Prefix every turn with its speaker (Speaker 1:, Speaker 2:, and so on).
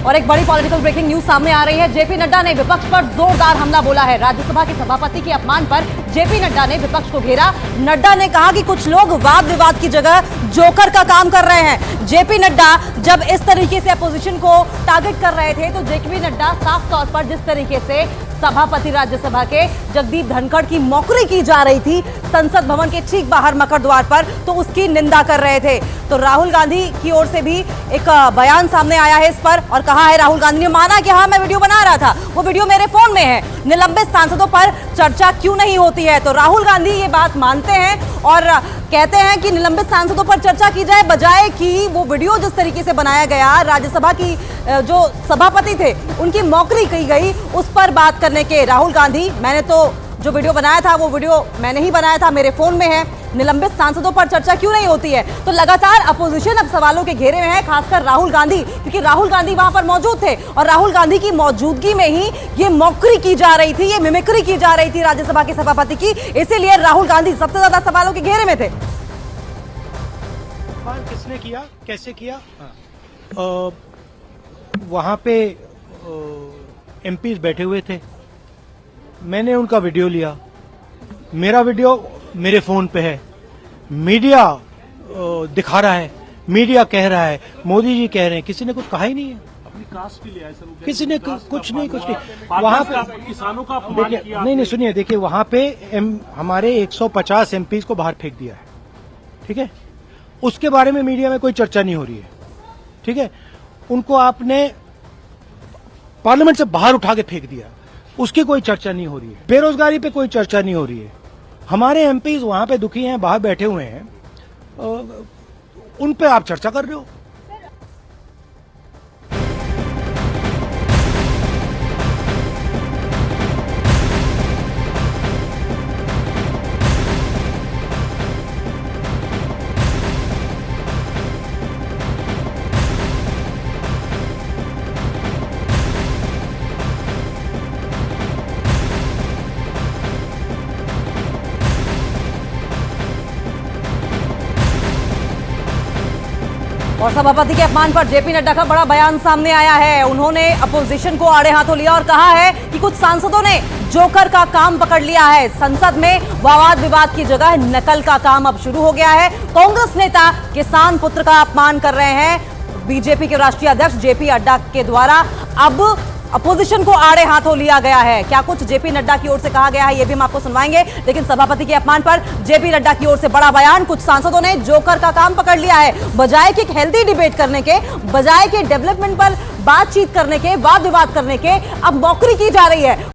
Speaker 1: और एक बड़ी पॉलिटिकल ब्रेकिंग न्यूज सामने आ रही है। जेपी नड्डा ने विपक्ष पर जोरदार हमला बोला है। राज्यसभा के सभापति के अपमान पर जेपी नड्डा ने विपक्ष को घेरा। नड्डा ने कहा कि कुछ लोग वाद विवाद की जगह जोकर का काम कर रहे हैं। जेपी नड्डा जब इस तरीके से अपोजिशन को टारगेट कर रहे थे तो जेपी नड्डा साफ तौर पर जिस तरीके से सभापति राज्यसभा के जगदीप धनखड़ की मौकरी की जा रही थी संसद भवन के ठीक बाहर मकर द्वार पर, तो उसकी निंदा कर रहे थे। तो राहुल गांधी की ओर से भी एक बयान सामने आया है इस पर, और कहा है राहुल गांधी ने माना कि हाँ मैं वीडियो बना रहा था, वो वीडियो मेरे फोन में है। निलंबित सांसदों पर चर्चा क्यों नहीं होती है? तो राहुल गांधी ये बात मानते हैं और कहते हैं कि निलंबित सांसदों पर चर्चा की जाए, बजाय कि वो वीडियो जिस तरीके से बनाया गया, राज्यसभा की जो सभापति थे उनकी मौकरी की गई, उस पर बात करने के। राहुल गांधी, मैंने तो जो वीडियो बनाया था वो वीडियो मैंने ही बनाया था, मेरे फोन में है। निलंबित सांसदों पर चर्चा क्यों नहीं होती है? तो लगातार अपोजिशन अब सवालों के घेरे में है, खासकर राहुल गांधी, क्योंकि राहुल गांधी वहां पर मौजूद थे और राहुल गांधी की मौजूदगी में ही ये मौकरी की जा रही थी, ये मिमिक्री की जा रही थी राज्यसभा के सभापति की। इसीलिए राहुल गांधी सबसे ज्यादा सवालों के घेरे में थे।
Speaker 2: किसने किया, कैसे किया? वहां पे एमपीज बैठे हुए थे, मैंने उनका वीडियो लिया, मेरा वीडियो मेरे फोन पे है, मीडिया दिखा रहा है, मीडिया कह रहा है, मोदी जी कह रहे हैं, किसी ने कुछ कहा ही नहीं है।
Speaker 3: अपनी कास्ट भी लिया है सर,
Speaker 2: किसी ने कुछ नहीं वहां पे
Speaker 3: किसानों का अपमान किया।
Speaker 2: नहीं सुनिए, देखिए वहां पे हमारे 150 एमपीज को बाहर फेंक दिया है, ठीक है। उसके बारे में मीडिया में कोई चर्चा नहीं हो रही है, ठीक है। उनको आपने पार्लियामेंट से बाहर उठा के फेंक दिया, उसकी कोई चर्चा नहीं हो रही है। बेरोजगारी पे कोई चर्चा नहीं हो रही है। हमारे एमपीज वहां पे दुखी हैं, बाहर बैठे हुए हैं, उन पे आप चर्चा कर रहे हो।
Speaker 1: और सभापति के अपमान पर जेपी नड्डा का बड़ा बयान सामने आया है। उन्होंने अपोजिशन को आड़े हाथों लिया और कहा है कि कुछ सांसदों ने जोकर का काम पकड़ लिया है। संसद में वाद विवाद की जगह नकल का काम अब शुरू हो गया है। कांग्रेस नेता किसान पुत्र का अपमान कर रहे हैं। बीजेपी के राष्ट्रीय अध्यक्ष जेपी नड्डा के द्वारा अब अपोजिशन को आड़े हाथों लिया गया है। क्या कुछ जेपी नड्डा की ओर से कहा गया है ये भी हम आपको सुनवाएंगे, लेकिन सभापति के अपमान पर जेपी नड्डा की ओर से बड़ा बयान। कुछ सांसदों ने जोकर का काम पकड़ लिया है। बजाय कि एक हेल्दी डिबेट करने के, बजाय कि डेवलपमेंट पर बातचीत करने के, वाद विवाद करने के, अब मौकरी की जा रही है।